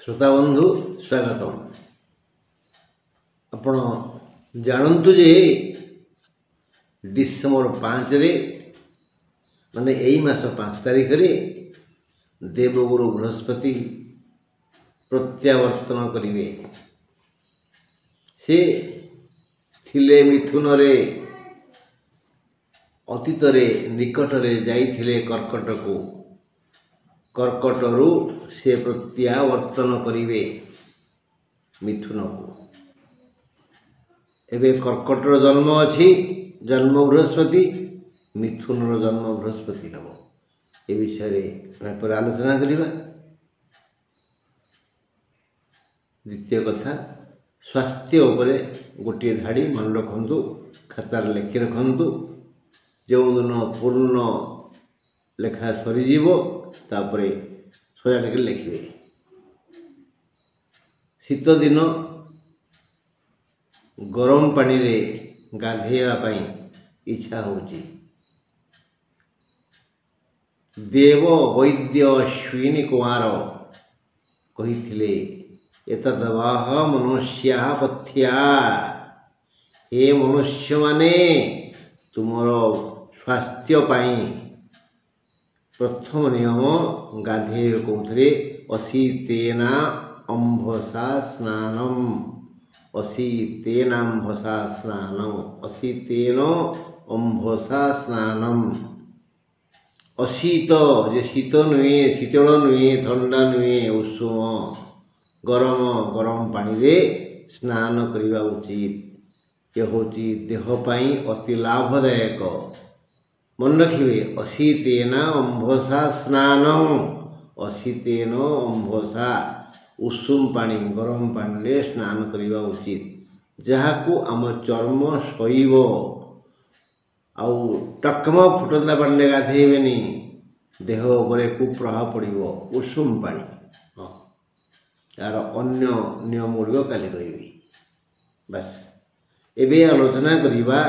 श्रोता बंधु स्वागतम। आपण जानतु जे डिसेम्बर 5 रे माने यही मास 5 तारीख रे देवगुरु बृहस्पति प्रत्यावर्तन करिवे। से थिले मिथुन रे अतीत रे निकट रे जाइथिले कर्कट को, कर्कटरू से प्रत्यावर्तन करिवे मिथुन को। एबे कर्कटर जन्म अछि, जन्म बृहस्पति, मिथुनर जन्म बृहस्पति हम ए विषय पर आलोचना करिबा। द्वितीय कथा, स्वास्थ्य उपरे गोटे धाड़ी मन रखु, खातार लेखि रखु। जो दिन पूर्ण लेखा सरीजीव तापरे सजाड़ के लिखे। शीत दिन गरम पानी रे गाधेया पाई इच्छा होची। देव वैद्य अश्विनी कुमार कही एतद्वाह मनुष्या पथ्या। हे मनुष्य माने तुमर स्वास्थ्य पाई प्रथम नियम गाधे कौथे अशीतेना अंभसा स्नानम। अशीतेनांभसा स्नानम, अशीतेन अंभसा स्नानम। अशीत जे शीत नुहे, शीतल नुहे, ठंडा नुहे, उषुम गरम गरम पानी रे स्नान करिबा उचित। ये होची देह पाई अति लाभदायक। मन रखिए, अशीतेना अंभसा स्नानम। अशीतेन अंभसा उषुम पानी गरम पानी रे स्नान करिबा उचित। जहाकू आम चर्म सईब आउ टकम फुटला पानी गाधेबेनी, देह उपरे कुप्रभाव पड़ो। उषुम पानी यार अन्य नियम गुड़िक काली कहि। बस एबे आलोचना करिबा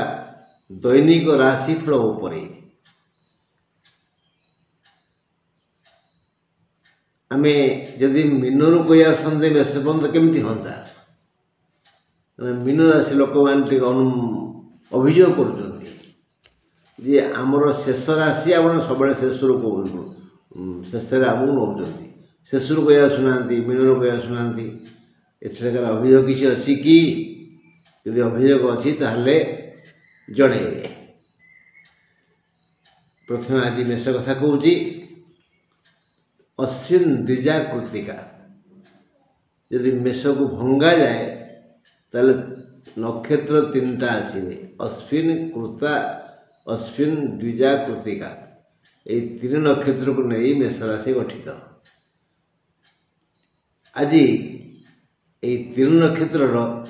दैनिक राशिफल उपरे। आमे जदि मीनरू कोई आसंदे बेस बंद केमती होता। मीन राशि लोक मानते अभियोग कर आमर शेष राशि आप सब शेष शेष आमको नौ शेष कोई आसुना, मीनरू कोई आसुना। एथर अभियोग किसी अच्छी कि यदि अभियोग अच्छी ताहले जणेबे। प्रथम आज मेष कथा कहूँ। अश्विन द्विजा कृतिका यदि मेष को भंगा जाए ताले नक्षत्र 3टा आसवे। अश्विन, कृता, अश्विन, द्विजा, कृतिका ये 3 नक्षत्र को नहीं मेष राशि गठित। आज ये 3 नक्षत्र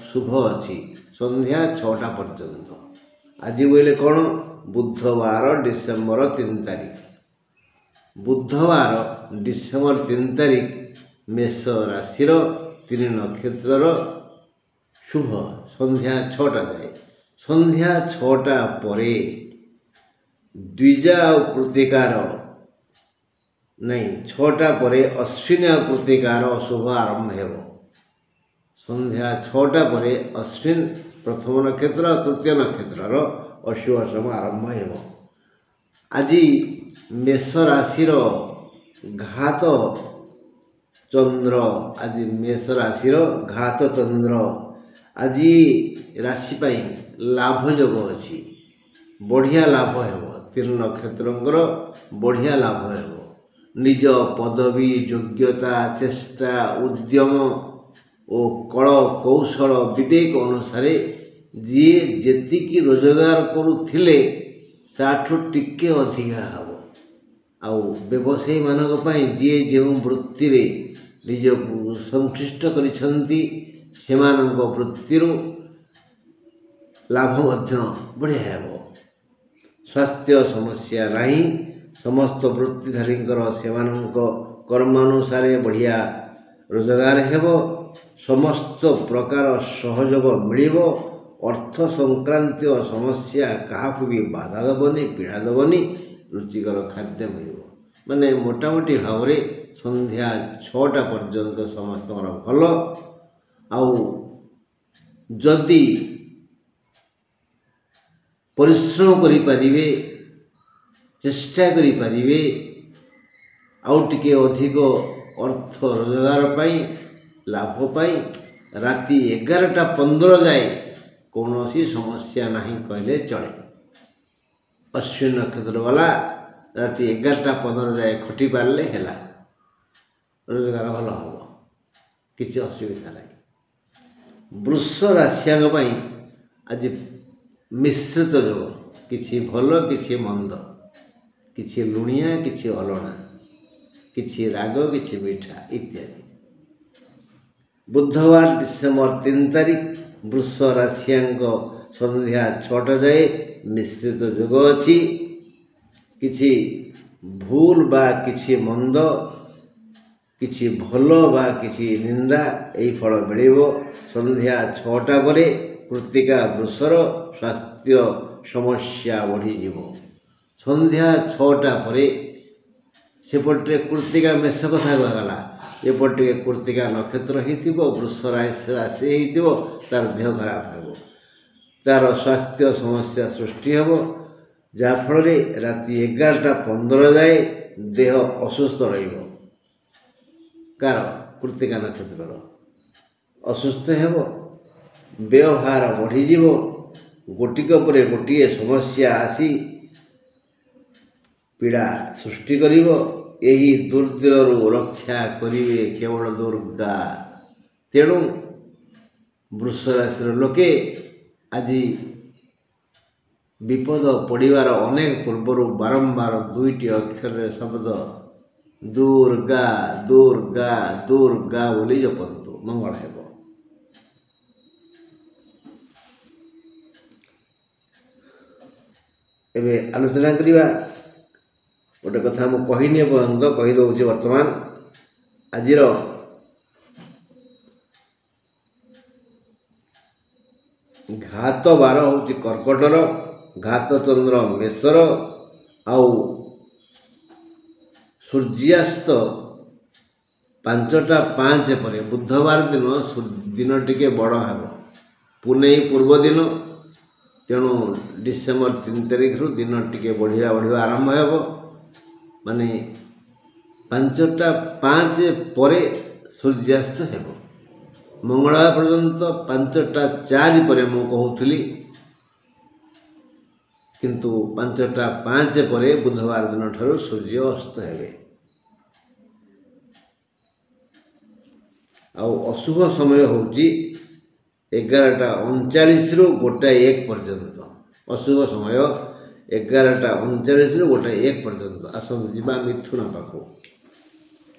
शुभ अच्छी संध्या 6टा पर्यंत। आज बोले कौन? बुधवार डिसेम्बर 3 तारीख। बुधवार डिसेम्बर 3 तारीख मेष राशि 3 नक्षत्र शुभ संध्या 6टा जाए। संध्या 6टा परे द्विजा और कृतिकार नहीं, 6टा परे अश्विन और कृतिकार शुभ आरंभ हो। संध्या 6टा परे अश्विन प्रथम नक्षत्र, तृतीय नक्षत्र अशुभ समय आरंभ हो। आज मेष राशि घात चंद्र, आज मेष राशि घात चंद्र आज राशि पाई लाभ जोग अच्छी। बढ़िया लाभ हो। 3 नक्षत्रंकर बढ़िया लाभ हो। निज पदवी, योग्यता, चेष्टा, उद्यम और कल कौशल विवेक अनुसार जी जेतिकी रोजगार करुथिले ताठू टिके अधिका हम। आउ व्यवसायी मानक पई जी जो वृत्ति रे निज संश्लिष्ट करिसंती सेमानक वृत्तिरु लाभ मध्य बढ़िया हो। स्वास्थ्य समस्या नहीं। समस्त वृत्तिधारी सेमानक कर्मानुसार बढ़िया रोजगार हेबो। समस्त प्रकार सहयोग मिलिबो। अर्थ संक्रांतीय समस्या क्या भी बाधा दबनी, पीड़ा दबनी। रुचिकर खाद्य मिल माने मोटामोटी भाव में ସନ୍ଧ୍ୟା 6ଟା ପର୍ଯ୍ୟନ୍ତ ସମସ୍ତଙ୍କର ଭଲ। ଆଉ ଯଦି ପରିଶ୍ରମ କରିପାରିବେ, ଚେଷ୍ଟା କରିପାରିବେ ଆଉ ଟିକେ ଅଧିକ ଅର୍ଥ ରୋଜଗାର ପାଇଁ, ଲାଭ ପାଇଁ, ରାତି 11ଟା 15 ଯାଏ କୌଣସି ସମସ୍ୟା ନାହିଁ କହିଲେ ଚଳେ। ଅଶ୍ୱିନ ନକ୍ଷତ୍ର ବାଲା ରାତି 11ଟା 15 ଯାଏ ଖଟି ପାରିଲେ ହେଲା, ରୋଜଗାର ଭଲ ହେବ, କିଛି ଅସୁବିଧା ନାହିଁ। ବୃଷ ରାଶିଙ୍କ ପାଇଁ ଆଜି ମିଶ୍ରିତ ଯୋଗ, କିଛି ଭଲ କିଛି ମନ୍ଦ, କିଛି ଲୁଣିଆ କିଛି ଅଲଣା, କିଛି ରାଗ କିଛି ମିଠା ଇତ୍ୟାଦି। ବୁଧବାର ଡିସେମ୍ବର 3 ତାରିଖ ବୃଷ ରାଶିଙ୍କ ସନ୍ଧ୍ୟା 6ଟା ଯାଏ ମିଶ୍ରିତ ଯୋଗ ଅଛି। କିଛି ଭୁଲ ବା କିଛି ମନ୍ଦ, କିଛି ଭଲ ବା କିଛି ନିନ୍ଦା ଏହି ଫଳ ମିଳିବ। ସନ୍ଧ୍ୟା 6ଟା ପରେ କୃତ୍ତିକା ବୃଷର ସ୍ୱାସ୍ଥ୍ୟ ସମସ୍ୟା ବଢ଼ିଯିବ। ସନ୍ଧ୍ୟା 6ଟା ପରେ ସେପଟେ କୃତ୍ତିକା ମେଷ କଥା କୁହାଗଲା, ଏପଟେ କୃତ୍ତିକା ନକ୍ଷତ୍ର ହେଇଥିବ, ବୃଷ ରାଶି ହେଇଥିବ, ତାର ଦେହ ଖରାପ ହେବ, ତାର ସ୍ୱାସ୍ଥ୍ୟ ସମସ୍ୟା ସୃଷ୍ଟି ହେବ, ଯାହାଫଳରେ ରାତି 11ଟା 15 ଯାଏ ଦେହ ଅସୁସ୍ଥ ରହିବ। କାର କୃତ୍ତିକା ନକ୍ଷତ୍ରର ଅସୁସ୍ଥ ହେବ, ବ୍ୟବହାର ବଢ଼ିଯିବ, ଗୋଟିକ ପରେ ଗୋଟିଏ ସମସ୍ୟା ଆସି ପୀଡ଼ା ସୃଷ୍ଟି କରିବ। ଏହି ଦୁର୍ଦିନରୁ ରକ୍ଷା କରିବେ କେବଳ ଦୁର୍ଗା। ତେଣୁ ବୃଷ ରାଶିର ଲୋକେ ଆଜି ବିପଦ ପଡ଼ିବାର ଅନେକ ପୂର୍ବରୁ ବାରମ୍ବାର 2ଟି ଅକ୍ଷରରେ ଶବ୍ଦ ଦୁର୍ଗା ଦୁର୍ଗା ଦୁର୍ଗା ବୋଲି ଜପନ୍ତୁ, ମଙ୍ଗଳ ହେବ। ଏବେ ଆଲୋଚନା କରିବା। ଗୋଟେ କଥା ମୁଁ କହିନି ଏପର୍ଯ୍ୟନ୍ତ, କହିଦେଉଛି ବର୍ତ୍ତମାନ। ଆଜିର ଘାତ ବାର ହେଉଛି କର୍କଟର, ଘାତ ଚନ୍ଦ୍ର ମେଷର, ଆଉ ସୂର୍ଯ୍ୟାସ୍ତ 5ଟା 5 ପରେ ବୁଧବାର ଦିନ ଦିନ ଟିକେ ବଡ଼ ହେବ, ପୁନେଇ ପୂର୍ବ ଦିନ। ତେଣୁ ଡିସେମ୍ବର 3 ତାରିଖରୁ ଦିନ ଟିକେ ବଢ଼ିବା ଆରମ୍ଭ ହେବ। ମାନେ 5ଟା 5 ପରେ ସୂର୍ଯ୍ୟାସ୍ତ ହେବ। ମଙ୍ଗଳବାର ପର୍ଯ୍ୟନ୍ତ 5ଟା 4 ପରେ ମୁଁ କହୁଥିଲି, କିନ୍ତୁ 5ଟା 5 ପରେ ବୁଧବାର ଦିନ ଠାରୁ ସୂର୍ଯ୍ୟ ଅସ୍ତ ହେବେ। ଆଉ ଅଶୁଭ ସମୟ ହେଉଛି 11ଟା 39ରୁ 1ଟା 1 ପର୍ଯ୍ୟନ୍ତ। ଅଶୁଭ ସମୟ 11ଟା 39ରୁ 1ଟା 1 ପର୍ଯ୍ୟନ୍ତ। ଆସନ୍ତୁ ଯିବା ମିଥୁନ ପାଖକୁ।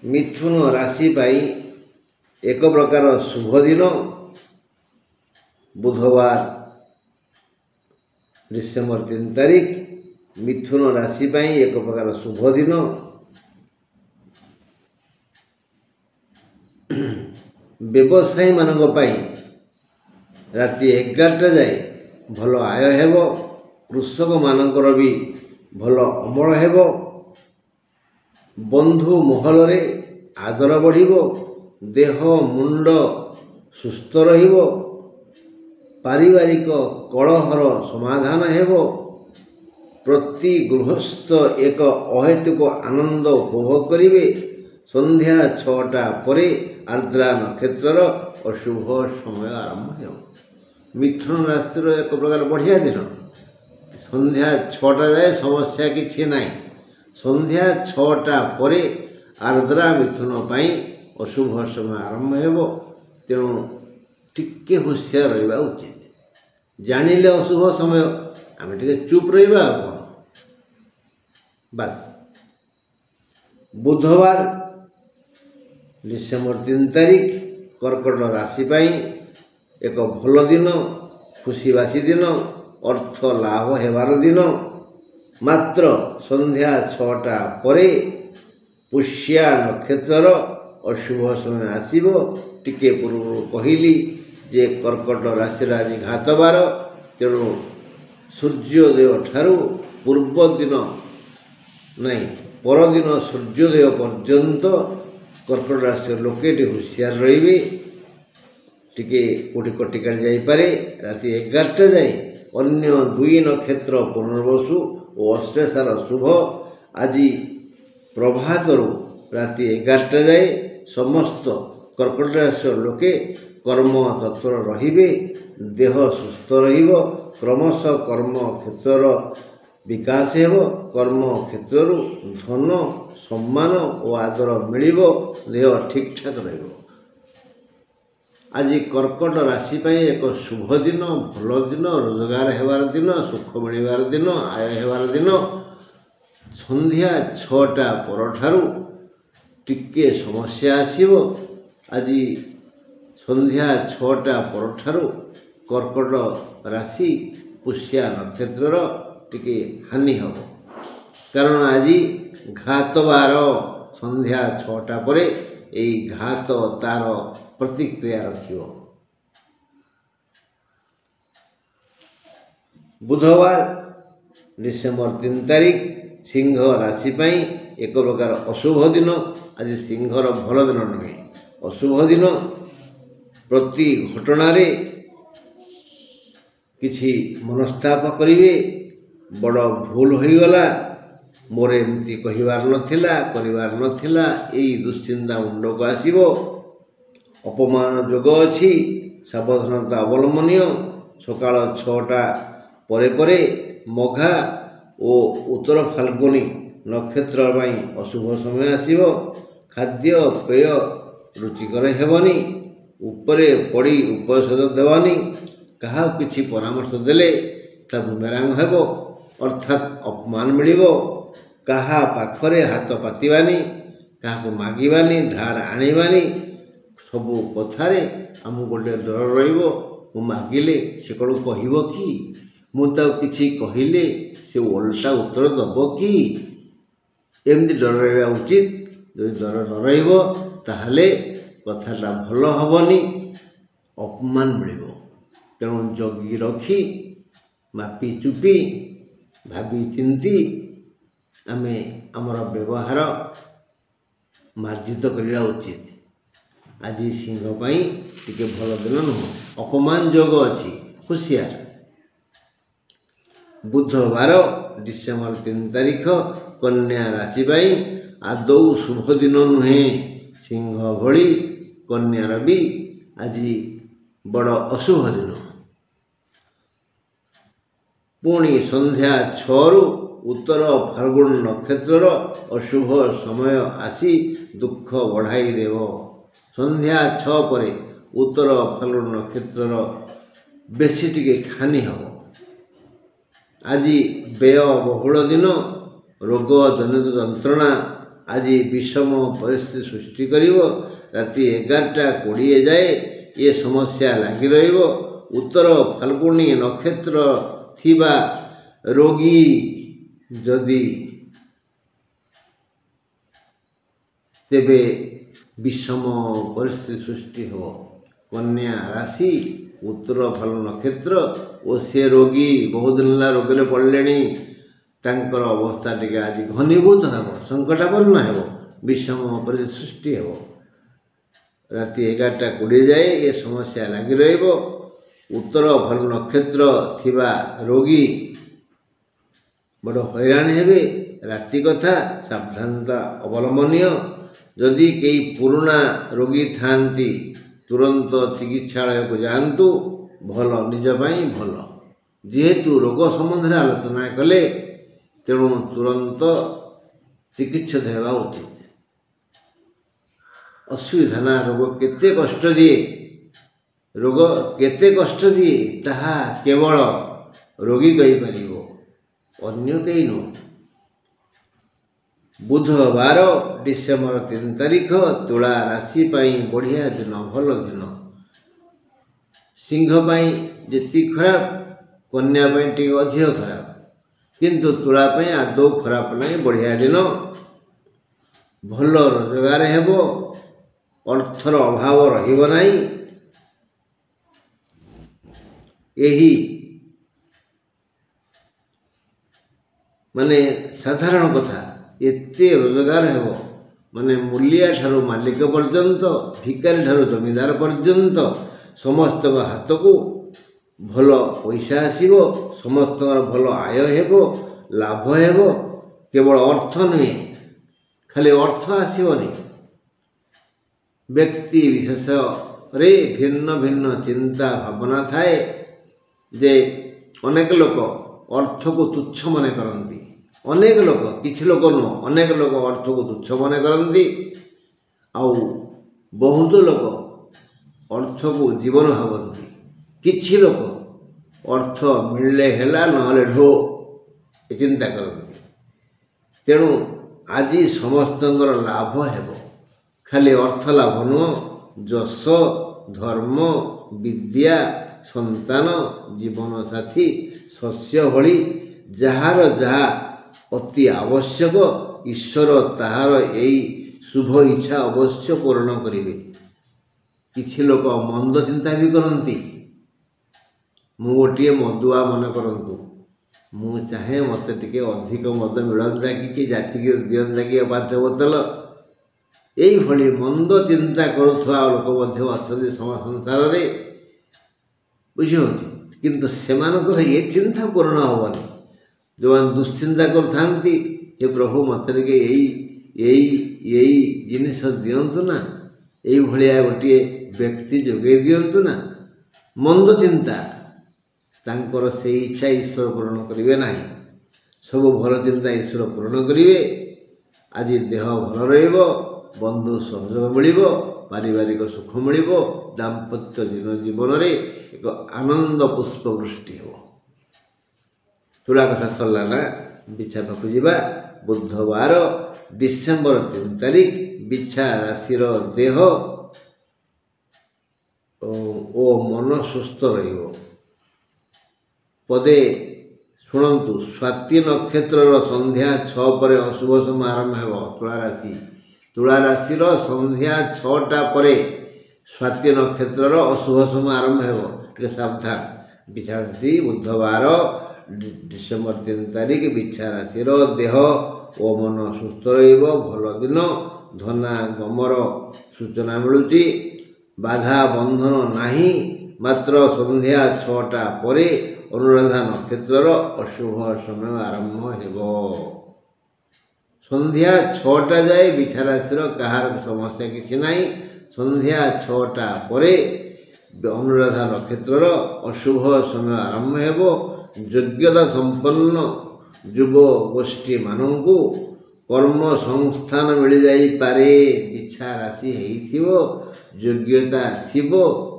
ମିଥୁନ ରାଶି ପାଇଁ ଏକ ପ୍ରକାର ଶୁଭ ଦିନ। ବୁଧବାର ଡିସେମ୍ବର 3 ତାରିଖ ମିଥୁନ ରାଶି ପାଇଁ ଏକ ପ୍ରକାର ଶୁଭ ଦିନ। ବ୍ୟବସାୟୀମାନଙ୍କ ପାଇଁ ରାତି 11ଟା ଯାଏ ଭଲ ଆୟ ହେବ। କୃଷକମାନଙ୍କର ବି ଭଲ ଅମଳ ହେବ। ବନ୍ଧୁ ମହଲରେ ଆଦର ବଢ଼ିବ। ଦେହ ମୁଣ୍ଡ ସୁସ୍ଥ ରହିବ। ପାରିବାରିକ କଳହର ସମାଧାନ ହେବ। ପ୍ରତି ଗୃହସ୍ଥ ଏକ ଅହେତୁକ ଆନନ୍ଦ ଉପଭୋଗ କରିବେ। ସନ୍ଧ୍ୟା 6ଟା ପରେ ଆର୍ଦ୍ରା ନକ୍ଷତ୍ରର ଅଶୁଭ ସମୟ ଆରମ୍ଭ ହେବ। ମିଥୁନ ରାଶିର ଏକ ପ୍ରକାର ବଢ଼ିଆ ଦିନ। ସନ୍ଧ୍ୟା 6ଟା ଯାଏ ସମସ୍ୟା କିଛି ନାହିଁ। ସନ୍ଧ୍ୟା 6ଟା ପରେ ଆର୍ଦ୍ରା ମିଥୁନ ପାଇଁ ଅଶୁଭ ସମୟ ଆରମ୍ଭ ହେବ। ତେଣୁ ଟିକେ ହୁସିଆର ରହିବା ଉଚିତ। ଜାଣିଲେ ଅଶୁଭ ସମୟ, ଆମେ ଟିକେ ଚୁପ୍ ରହିବା ଆଉ କ'ଣ, ବାସ୍। ବୁଧବାର ଡିସେମ୍ବର 3 ତାରିଖ କର୍କଟ ରାଶି ପାଇଁ ଏକ ଭଲ ଦିନ, ଖୁସିବାସୀ ଦିନ, ଅର୍ଥ ଲାଭ ହେବାର ଦିନ। ମାତ୍ର ସନ୍ଧ୍ୟା 6ଟା ପରେ ପୁଷ୍ୟା ନକ୍ଷତ୍ରର ଅଶୁଭ ସମୟ ଆସିବ। ଟିକେ ପୂର୍ବରୁ କହିଲି ଯେ କର୍କଟ ରାଶିର ଆଜି ଘାତବାର। ତେଣୁ ସୂର୍ଯ୍ୟୋଦୟ ଠାରୁ ପୂର୍ବ ଦିନ ନାହିଁ, ପରଦିନ ସୂର୍ଯ୍ୟୋଦୟ ପର୍ଯ୍ୟନ୍ତ कर्कट राशि लोके हुशियार रही टिके कोटी कटिकाट जापे राति 11टा जाए अन्य 2 नक्षत्र पुनर्वसु और अश्लेषार शुभ आज प्रभात राति 11टा जाए समस्त कर्कट राशि लोके कर्म तत्पर रहिबे देह सुस्थ रहिबो क्रमश कर्म क्षेत्र विकास हेबो कर्म क्षेत्र धन सम्मान और आदर मिलिबो देह ठीक ठाक रहिबो। आज कर्कट राशि एक शुभ दिन भल दिन रोजगार हेबार दिन सुख मिलबार दिन आय हेबार दिन संध्या 6टा परठारु टिके समस्या आसीबो। आज संध्या 6टा परठारु कर्कट राशि पुष्या नक्षत्र टिके हानि हम कारण आज घात बार संध्या 6टा पर यही घात तार प्रतिक्रिया रखियो। बुधवार डिसेम्बर 3 तारिख सिंह राशि पाई एक प्रकार अशुभ दिन। आज सिंहर भल दिन नुहे अशुभ दिन प्रति घटनारे किछि मनस्ताप करिवे बड़ भूल होइगला मोर एमती कहिबार नथिला करिबार नथिला एई दुश्चिंता मुंड को आसीबो। अपमान जोग अछि सावधानता अवलंबनीय। सकाळ 6टा परे परे मघा और उत्तर फाल्गुनी नक्षत्र पाई अशुभ समय आसीबो। खाद्य पेय रुचिकर हेबनी उपरे पड़ी उपयसद देवानी कहा किछि परामर्श देले ता बुमेरांग हेबो अर्थात अपमान मिलिबो। कहा पाखरे हाथ पातिबानी कहा मागिबानी धार आनिबानी सबू कथारे आम गोटे डर रहिबो। मु मागिले से कौन कहब कि मुझे किसी कहले से ओल्टा उत्तर दब कि एमती डर रहा उचित। जो डर न रहिबो ताहले कथाटा भल हबनी अपमान मिलिबो। तेणु जगी रखी मापी चुपी भावी चिंती आमे आमर व्यवहार मार्जित करिया उचित। आज सिंह पाई टिके भल दिन नुह अपमान जोग अच्छी हुशियार। बुधवार डिसेम्बर 3 तारिख कन्या राशि पाई आदौ शुभ दिन नुहे। सिंह भली कन्यार भी आज बड़ अशुभ दिन। पुणी संध्या 6 उत्तर फाल्गुन नक्षत्र अशुभ समय आसी दुख बढ़ाई देव। संध्या 6 पर उत्तर फाल्गुन नक्षत्र बेसी टिके हानि हम। आज व्यय बहुल दिन रोग जनित जंत्रणा आज विषम परिस्थिति सृष्टि करिवो। राति 11:20 जाए ये समस्या लगी रहिबो। उत्तर फाल्गुनी नक्षत्र थिबा रोगी जदि तेबे विषम परिस्थिति सृष्टि हो। कन्या राशि उत्तर फाल्गुन नक्षत्र और से रोगी बहुत दिन रोगे पड़े तांकर अवस्था टिके आज घनीभूत हो संकटापन्न हो विषम परिस्थिति सृष्टि हो। राति 11:20 जाए ये समस्या लगी रहिबो। उत्तर फाल्गुन नक्षत्र थिबा रोगी बड़ हैरान हेबे। राति कथा सावधानता अवलंबनीय। जदि कई पुराना रोगी थांती तुरंत चिकित्सालय को जातु भल निज पाई भल। जेहेतु रोग संबंध आलोचना कले तेणु तुरंत चिकित्सित हेबा उचित। असुविधा ना रोग केते कष्ट दिए रोग केते कष्ट दिए ताहा केवल रोगी कहि परिबो अन्य कहीं नु। बुधवार डिसेम्बर 3 तारिख तुला राशि पाई बढ़िया दिन भल दिन। सिंह पाई जेति खराब कन्या पाई टिके अधिक खराब किंतु तुला पाई आदौ खराब नहीं बढ़िया दिन। भल रोजगार हेबो अर्थर अभाव रहिबो नहीं। यही माने साधारण कथा एते रोजगार हेबो ମାନେ ମୂଲିଆ ଠାରୁ ମାଲିକ ପର୍ଯ୍ୟନ୍ତ, ଭିକାରୀ ଠାରୁ ଜମିଦାର ପର୍ଯ୍ୟନ୍ତ ସମସ୍ତଙ୍କ ହାତକୁ ଭଲ ପଇସା ଆସିବ, ସମସ୍ତଙ୍କର ଭଲ ଆୟ ହେବ, ଲାଭ ହେବ। କେବଳ ଅର୍ଥ ନୁହେଁ, ଖାଲି ଅର୍ଥ ଆସିବନି, ବ୍ୟକ୍ତି ବିଶେଷରେ ଭିନ୍ନ ଭିନ୍ନ ଚିନ୍ତା ଭାବନା ଥାଏ। ଯେ ଅନେକ ଲୋକ ଅର୍ଥକୁ ତୁଚ୍ଛ ମନେ କରନ୍ତି, ଅନେକ ଲୋକ, କିଛି ଲୋକ ନୁହଁ, ଅନେକ ଲୋକ ଅର୍ଥକୁ ତୁଚ୍ଛ ମନେ କରନ୍ତି। ଆଉ ବହୁତ ଲୋକ ଅର୍ଥକୁ ଜୀବନ ଭାବନ୍ତି। କିଛି ଲୋକ ଅର୍ଥ ମିଳିଲେ ହେଲା, ନହେଲେ ଢୋ ଏ ଚିନ୍ତା କରନ୍ତି। ତେଣୁ ଆଜି ସମସ୍ତଙ୍କର ଲାଭ ହେବ, ଖାଲି ଅର୍ଥ ଲାଭ ନୁହଁ, ଯଶ, ଧର୍ମ, ବିଦ୍ୟା, ସନ୍ତାନ, ଜୀବନସାଥୀ, ଶସ୍ୟ ଭଳି ଯାହାର ଯାହା ଅତି ଆବଶ୍ୟକ, ଈଶ୍ୱର ତାହାର ଏଇ ଶୁଭ ଇଚ୍ଛା ଅବଶ୍ୟ ପୂରଣ କରିବେ। କିଛି ଲୋକ ମନ୍ଦ ଚିନ୍ତା ବି କରନ୍ତି। ମୁଁ ଗୋଟିଏ ମଦୁଆ ମନେ କରନ୍ତୁ, ମୁଁ ଚାହେଁ ମୋତେ ଟିକେ ଅଧିକ ମଦ ମିଳନ୍ତା କି ଯାଚିକି ଦିଅନ୍ତା କି 5 ବୋତଲ। ଏଇଭଳି ମନ୍ଦ ଚିନ୍ତା କରୁଥିବା ଲୋକ ମଧ୍ୟ ଅଛନ୍ତି ସଂସାରରେ, ବୁଝିହେଉଛି। କିନ୍ତୁ ସେମାନଙ୍କର ଏ ଚିନ୍ତା ପୂରଣ ହେବନି। ଯେଉଁମାନେ ଦୁଶ୍ଚିନ୍ତା କରୁଥାନ୍ତି, ହେ ପ୍ରଭୁ ମୋତେ ଟିକେ ଏଇ ଜିନିଷ ଦିଅନ୍ତୁ ନା, ଏଇଭଳିଆ ଗୋଟିଏ ବ୍ୟକ୍ତି ଯୋଗାଇ ଦିଅନ୍ତୁ ନା, ମନ୍ଦ ଚିନ୍ତା, ତାଙ୍କର ସେଇ ଇଚ୍ଛା ଈଶ୍ୱର ପୂରଣ କରିବେ ନାହିଁ। ସବୁ ଭଲ ଚିନ୍ତା ଈଶ୍ୱର ପୂରଣ କରିବେ। ଆଜି ଦେହ ଭଲ ରହିବ, ବନ୍ଧୁ ସହଯୋଗ ମିଳିବ, ପାରିବାରିକ ସୁଖ ମିଳିବ, ଦାମ୍ପତ୍ୟ ଜୀବନରେ ଏକ ଆନନ୍ଦ ପୁଷ୍ପ ବୃଷ୍ଟି ହେବ। ତୁଳା କଥା ସରିଲା ନା, ବିଛା ପାଖକୁ ଯିବା। ବୁଧବାର ଡିସେମ୍ବର 3 ତାରିଖ, ବିଛା ରାଶିର ଦେହ ଓ ମନ ସୁସ୍ଥ ରହିବ। ପଦେ ଶୁଣନ୍ତୁ, ସ୍ୱାତୀ ନକ୍ଷତ୍ରର ସନ୍ଧ୍ୟା 6 ପରେ ଅଶୁଭ ସମୟ ଆରମ୍ଭ ହେବ। ତୁଳା ରାଶିର ସନ୍ଧ୍ୟା 6ଟା ପରେ ସ୍ୱାତୀ ନକ୍ଷତ୍ରର ଅଶୁଭ ସମୟ ଆରମ୍ଭ ହେବ। ଟିକେ ସାବଧାନ। ବିଛା ରାଶି, ବୁଧବାର ଡିସେମ୍ବର 3 ତାରିଖ, ବିଛା ରାଶିର ଦେହ ଓ ମନ ସୁସ୍ଥ ରହିବ। ଭଲ ଦିନ, ଧନାଗମର ସୂଚନା ମିଳୁଛି। ବାଧା ବନ୍ଧନ ନାହିଁ, ମାତ୍ର ସନ୍ଧ୍ୟା 6ଟା ପରେ ଅନୁରାଧା ନକ୍ଷତ୍ରର ଅଶୁଭ ସମୟ ଆରମ୍ଭ ହେବ। ସନ୍ଧ୍ୟା 6ଟା ଯାଏ ବିଛା ରାଶିର କାହାର ସମସ୍ୟା କିଛି ନାହିଁ। ସନ୍ଧ୍ୟା 6ଟା ପରେ ଅନୁରାଧା ନକ୍ଷତ୍ରର ଅଶୁଭ ସମୟ ଆରମ୍ଭ ହେବ। ଯୋଗ୍ୟତା ସମ୍ପନ୍ନ ଯୁବ ଗୋଷ୍ଠୀମାନଙ୍କୁ କର୍ମ ସଂସ୍ଥାନ ମିଳିଯାଇପାରେ। ବିଛା ରାଶି ହେଇଥିବ, ଯୋଗ୍ୟତା ଥିବ,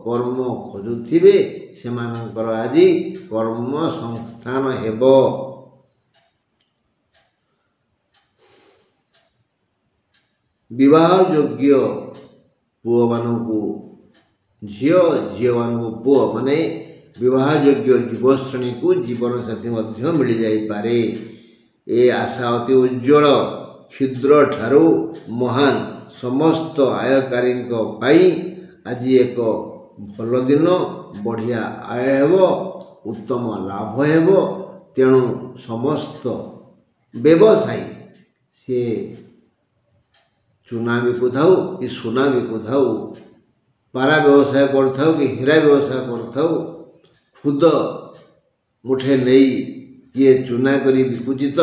କର୍ମ ଖୋଜୁଥିବେ, ସେମାନଙ୍କର ଆଜି କର୍ମ ସଂସ୍ଥାନ ହେବ। ବିବାହ ଯୋଗ୍ୟ ପୁଅମାନଙ୍କୁ ଝିଅ, ଝିଅମାନଙ୍କୁ ପୁଅ, ମାନେ ବିବାହ ଯୋଗ୍ୟ ଯୁବଶ୍ରେଣୀକୁ ଜୀବନସାଥୀ ମଧ୍ୟ ମିଳିଯାଇପାରେ। ଏ ଆଶା ଅତି ଉଜ୍ଜ୍ୱଳ। କ୍ଷୁଦ୍ର ଠାରୁ ମହାନ ସମସ୍ତ ଆୟକାରୀଙ୍କ ପାଇଁ ଆଜି ଏକ ଭଲ ଦିନ। ବଢ଼ିଆ ଆୟ ହେବ, ଉତ୍ତମ ଲାଭ ହେବ। ତେଣୁ ସମସ୍ତ ବ୍ୟବସାୟୀ, ସେ ଚୁନା ବିକୁଥାଉ କି ସୁନା ବିକୁଥାଉ, ପାରା ବ୍ୟବସାୟ କରୁଥାଉ କି ହୀରା ବ୍ୟବସାୟ କରୁଥାଉ, ଖୁଦ ମୁଠେ ନେଇ କିଏ ଚୁନା କରି ବିକୁଛି ତ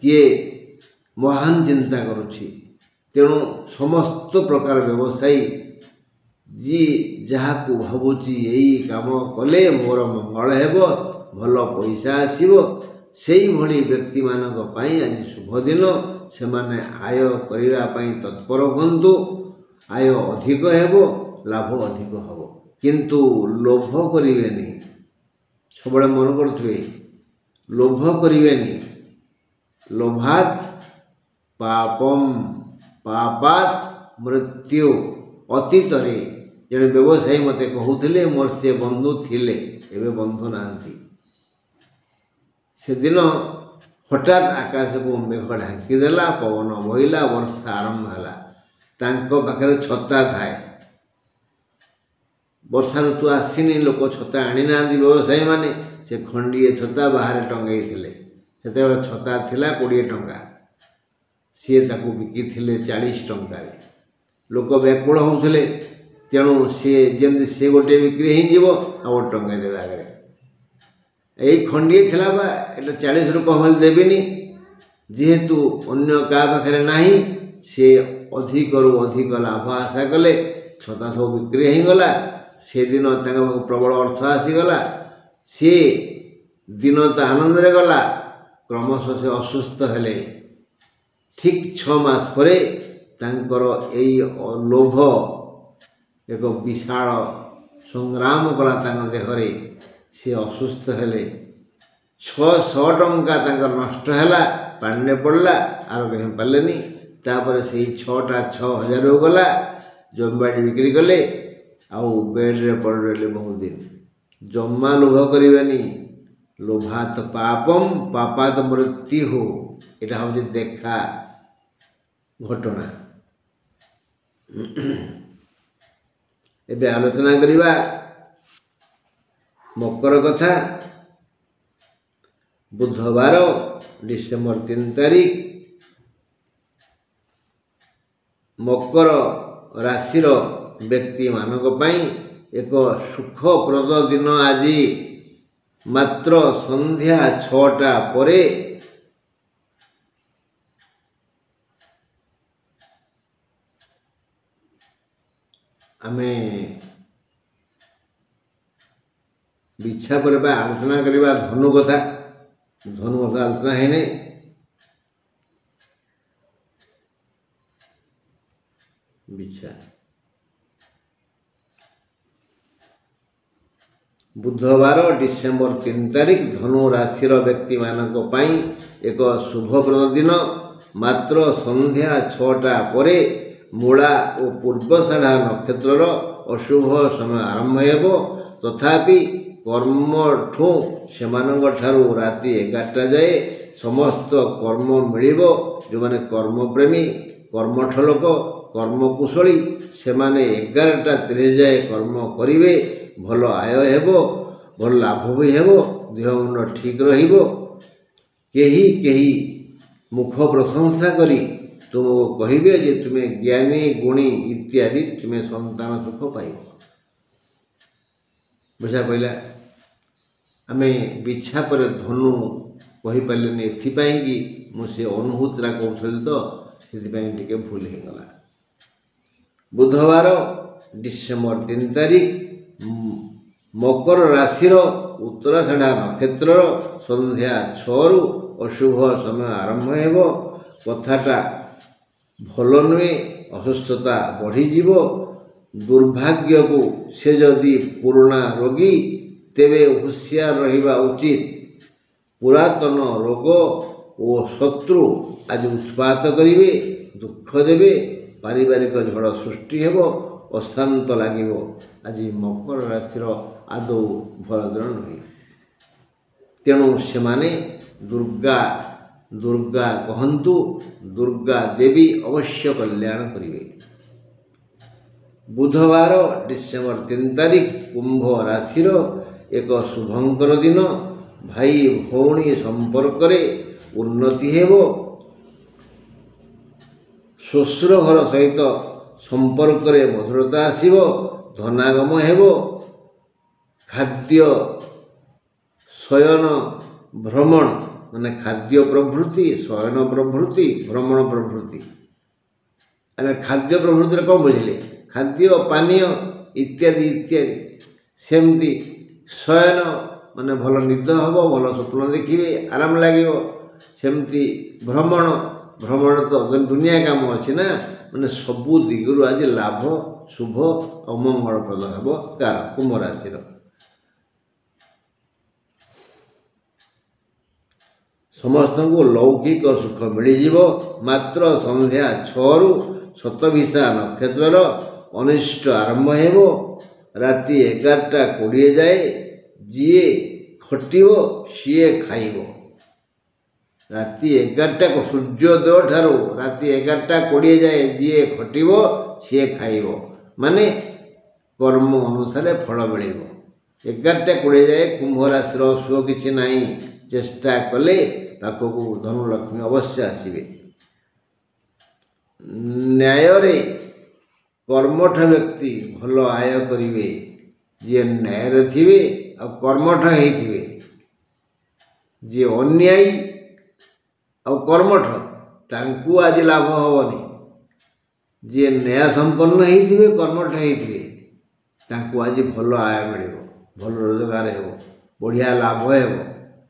କିଏ ମହାନ ଚିନ୍ତା କରୁଛି। ତେଣୁ ସମସ୍ତ ପ୍ରକାର ବ୍ୟବସାୟୀ ଯିଏ ଯାହାକୁ ଭାବୁଛି ଏଇ କାମ କଲେ ମୋର ମଙ୍ଗଳ ହେବ, ଭଲ ପଇସା ଆସିବ, ସେଇଭଳି ବ୍ୟକ୍ତିମାନଙ୍କ ପାଇଁ ଆଜି ଶୁଭ ଦିନ। ସେମାନେ ଆୟ କରିବା ପାଇଁ ତତ୍ପର ହୁଅନ୍ତୁ। ଆୟ ଅଧିକ ହେବ, ଲାଭ ଅଧିକ ହେବ, କିନ୍ତୁ ଲୋଭ କରିବେନି। ସବୁବେଳେ ମନେ କରୁଥିବେ, ଲୋଭ କରିବେନି। ଲୋଭାତ୍ ପାପମ୍ ପାପାତ୍ ମୃତ୍ୟୁ। ଅତୀତରେ ଜଣେ ବ୍ୟବସାୟୀ ମୋତେ କହୁଥିଲେ, ମୋର ସେ ବନ୍ଧୁ ଥିଲେ, ଏବେ ବନ୍ଧୁ ନାହାନ୍ତି। ସେଦିନ ହଠାତ୍ ଆକାଶକୁ ମେଘ ଢାଙ୍କିଦେଲା, ପବନ ବହିଲା, ବର୍ଷା ଆରମ୍ଭ ହେଲା। ତାଙ୍କ ପାଖରେ ଛତା ଥାଏ। ବର୍ଷା ଋତୁ ଆସିନି, ଲୋକ ଛତା ଆଣିନାହାନ୍ତି ବ୍ୟବସାୟୀମାନେ। ସେ ଖଣ୍ଡିଏ ଛତା ବାହାରେ ଟଙ୍ଗେଇଥିଲେ। ସେତେବେଳେ ଛତା ଥିଲା 20 ଟଙ୍କା। सी ताकू बिकिथिले 40 टंकारे। लोक व्याकुल होउथिले, तेणु सी जमी सी गोटे बिक्री हो टंका देवे आगे यही खंडिए थिला बा एटा 40 रु कम देविनी जेहेतु अन्य क्या पाखे ना सी अधिक रु अधिक लाभ आशा कले छता सब बिक्री हो गला। से दिन प्रबल अर्थ आसीगला, सी दिन तो आनंद रे गला, क्रमशः से असुस्थ हेले। ठीक 6 मास परे तांकर एई लोभ एक विशाल संग्राम कला तांकर देहरे, सी असुस्थ हेले। 600 टंका तांकर नष्ट हैला, पानी पड़ला, आरोग्य हो पारे। तापर से 6टा 6000 हो गला। जमीबाड़ी बिक्री कले, आउ बेड्रे पड़ रहे बहुत दिन। जमा लोभ करवानी, लोभात पापम पापात मृत्यु हो, यहाँ हूँ देखा घटना। एबे आलोचना करिबा मकर कथा। बुधवार डिसेम्बर 3 तारीख मकर राशि व्यक्ति मानक पई एक सुखप्रद दिन। आज मात्र संध्या 6टा परे आमे बिछा पर आलोचना करवा धनु कथा। धनु कथा आलोचना है नहीं। बिछा बुधवार डिसेम्बर 3 तारीख धनु राशि व्यक्ति मानक पई एक शुभप्रद दिन। मात्र संध्या 6टा परे मूला और पूर्वषाढ़ा नक्षत्र अशुभ समय आरंभ हो। तथापि कर्म ठू से राति 11टा जाए समस्त कर्म मिल। जो मैंने कर्मप्रेमी कर्मठ लोक कर्मकुशली से 11टा 30 जाए कर्म करेंगे। भल आय हेबो, भल लाभ भी हेबो, देह मुंड ठीक रहिबो। केही केही मुख प्रशंसा करी तुमको कहिबे जे तुम्हें ज्ञानी गुणी इत्यादि तुम्हें संतान सुख पाइब। बुझा पड़ा। आम बिछा पर धनु कहीपारे एथिपाई कि मुझे अनुभूतिरा कहूली तो से भूल हो गला। बुधवार डिसेम्बर 3 तारीख मकर राशि उत्तराषाढ़ा नक्षत्र संध्या 6 रु अशुभ समय आरंभ हो। कथाटा भल नुहे, असुस्थता बढ़ीज। दुर्भाग्य को से जदि पुराना रोगी तेबे हुशियार रहिबा उचित। पुरातन रोग और शत्रु आज उत्पात करेंगे, दुख देवे, पारिवारिक झड़ सृष्टि हो, अशांत लगे। आज मकर राशि आदौ भल दिन नुहे। तेणु से दुर्गा दुर्गा कहतु, दुर्गा देवी अवश्य कल्याण करेंगे। बुधवार डिसेम्बर 3 तारीख कुंभ राशि एक शुभंकर दिन। भाई भौणी संपर्क उन्नति हेबो। श्वशुर घर सहित संपर्क मधुरता आसिबो। धनागम हेबो। खाद्य शयन भ्रमण माने खाद्य प्रभृति, शयन प्रभृति, भ्रमण प्रभृति। आम खाद्य प्रभृति कौन बुझे? खाद्य पानीय इत्यादि इत्यादि। सेमती शयन माने भल निद हम, भल स्वप्न देखिए, आराम लगे। सेमती भ्रमण, भ्रमण तो दुनिया काम अच्छी ना, माने सबू दिगरु आज लाभ शुभ और मंगलप्रद हे कार कुंभ राशि। समस्त को लौकिक सुख मिल। मात्र संध्या 6 रु शतभिषा नक्षत्र अनिष्ट आरंभ हो। राति 11टा 20 जाए जीए खटिबो सीए खाइबो। राति 11टा को सूर्योदय ठारू राति 11टा 20 जाए जीए खटिबो सीए खाइबो। माने कर्म अनुसार फल मिल। 11टा 20 जाए कुंभ राशि शुभ किसी ना, चेष्टा कले पाखक धनुलक्ष्मी अवश्य आसवे। न्याय कर्मठ व्यक्ति भल आय करिवे जे न्याय थिवे आ कर्मठ होइथिवे जे अन्यायी आ कर्मठ तांकु आज लाभ हेबनी जे न्याय संपन्न होइथिवे कर्मठ होइथिवे तांकु आज भल आय मिलिबो भल रोजगार हेबो बढ़िया लाभ हेबो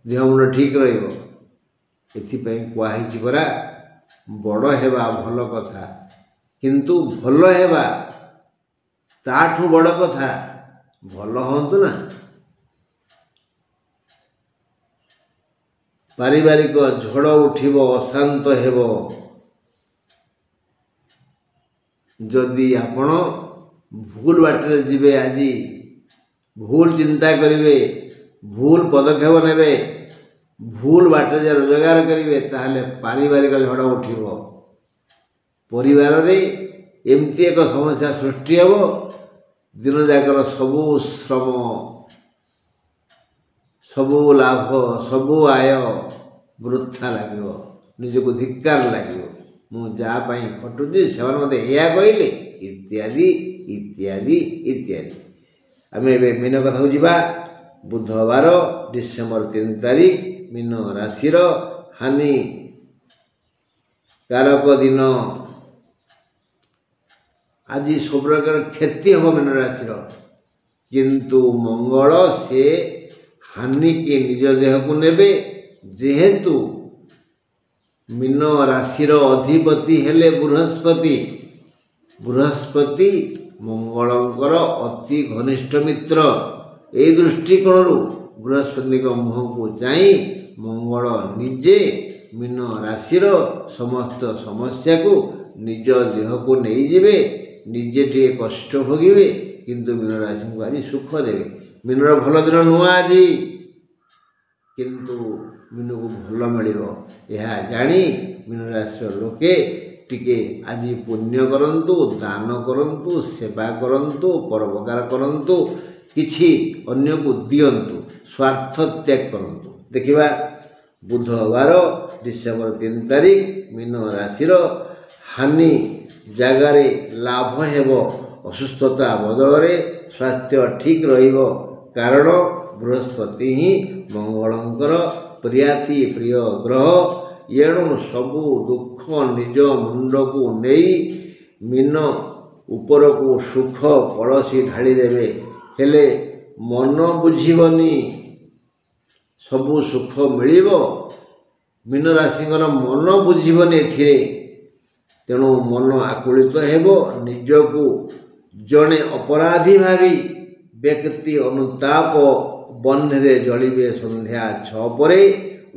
देह मुंड ठीक रहिबो एथिपई कुआही परा बड़ हेबा भल कथा किंतु भल हेबा ताठू बड़ कथा भल हंतु ना पारिवारिक झड़ उठिबो अशांत हेबो जदि आपण भूल बाटर जीवे आज भूल चिंता करिवे भूल पदक्षेप नेबे भूल बाटे जे रोजगार करिवे ताहले पारिवारिक झड़ उठिबो परिवार रे एमती एक समस्या सृष्टि हेबो दिन जाकर सबु श्रम सबु लाभ सबु आय वृथा लगे निजको धिक्कार लगे मु जा पाई खटुची से मत या कहले इत्यादि इत्यादि इत्यादि आम ए मीन कथा जा बुधवार डिसेम्बर 3 तारिख मीन राशि हानि कारक दिन आज सब प्रकार क्षति हम मीन राशि किंतु मंगल से हानि के निज देह को नेबे जेहेतु मीन राशि अधिपति हेले बृहस्पति बृहस्पति मंगलंकर अति घनिष्ठ मित्र ए दृष्टिकोण बृहस्पति मुह को चाई मंगल निजे मीन राशि समस्त समस्या को निज देह को नहीं जिवे निजे टे कष्ट भोगिवे किंतु मीन राशि को आज सुख देवे मीन भल दिन नुआ आज किंतु मीन को भल मिल जानी मीन राशि लोके टिके आज पुण्य करंतु दान करंतु सेवा करंतु परोपकार करंतु किछि अन्य को दियंतु स्वार्थ त्याग करंतु देखिबा बुधवार डिसेम्बर 3 तारिख मीन राशि हानि जगारे लाभ हेबो असुस्थता बदल रे स्वास्थ्य ठीक रहिबो कारण बृहस्पति ही मंगलंकर प्रियाति प्रिय ग्रह एणु सबु दुख निज मुंड को नहीं मीन ऊपर को सुख कलसी ढाली देवे हेले मन बुझीबनी सबु सुख मिलिबो मीन राशि मन बुझीबनी एथिरे तेणु मन आकुलित हेबो निजको जड़े अपराधी भावी व्यक्ति अनुताप बन्हे जलिबे संध्या 6 पर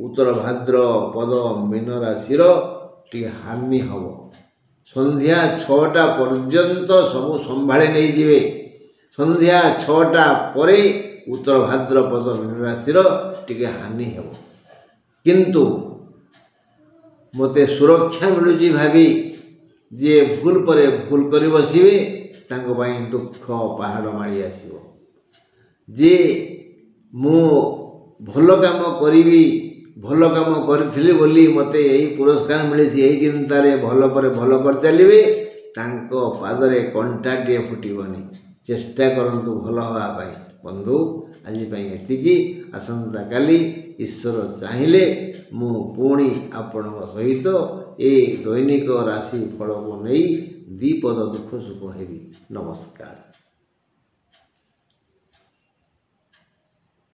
उत्तर भाद्र पद मीन राशि टी हानि हम संध्या 6टा पर्यंत सब संभाली नहीं जिवे संध्या 6टा पर उत्तर भाद्र पद मीन राशि टी हानि हम किंतु मते सुरक्षा मिलुची भावी जे भूल पर भूल कर बसिवे तांको बाई दुख पहाड़ माड़ी आसीबो जे मु भल काम करी भल काम करी बोली मते यही पुरस्कार मिली यही चिंतार भल पर भल कर चलिए तांको पादरे कंटाटे फुटबनी चेष्टा करंतु भल होगापाई बंधु आज एतिकी आसंता काली ईश्वर चाहिए मु पुणी आपण सहित ए दैनिक राशि फल को नहीं 2 पद दुख सुख हेबी। नमस्कार।